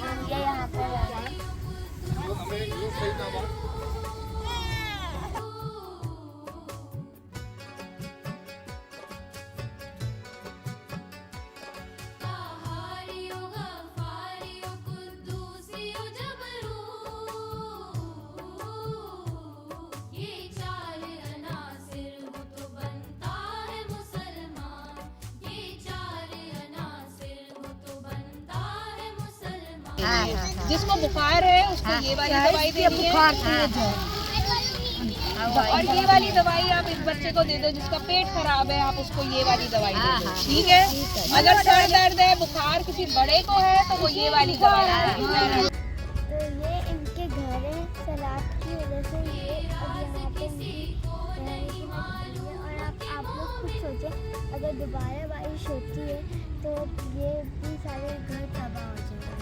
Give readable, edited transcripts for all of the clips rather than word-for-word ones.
ये यहाँ पे जिसको बुखार है उसको ये वाली दवाई देनी है। और ये वाली दवाई आप इस बच्चे को दे दो जिसका पेट खराब है, आप उसको ये वाली दवाई दे दो, ठीक है। अगर सर दर्द है, बुखार किसी बड़े को है तो वो ये वाली दवाई है। तो ये इनके घर है, सलाद की वजह से ये अब यहाँ पे और आप लोग खुद सोचें अगर दोबारा बारिश होती है तो ये भी सारे घर तबाह हो जाएगा।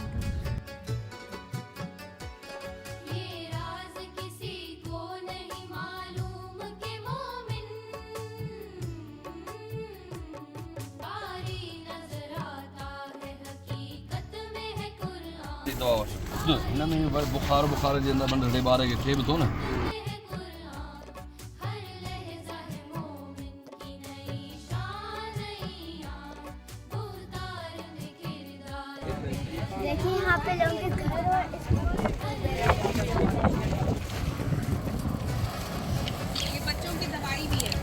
बुखार जिंदा बंदे बारे के थे तो ना देखिए यहाँ पे लोगों के घर और ये बच्चों की दवाई भी है,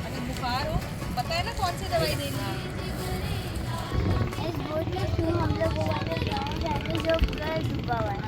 अगर बुखार हो पता है ना कौन सी दवाई देनी है। इस बोट में क्यों हम लोग वो वाले गाँव जाते जो पूरा डूबा हुआ है।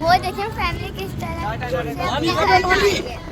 वो देखिए फैमिली किस तरह से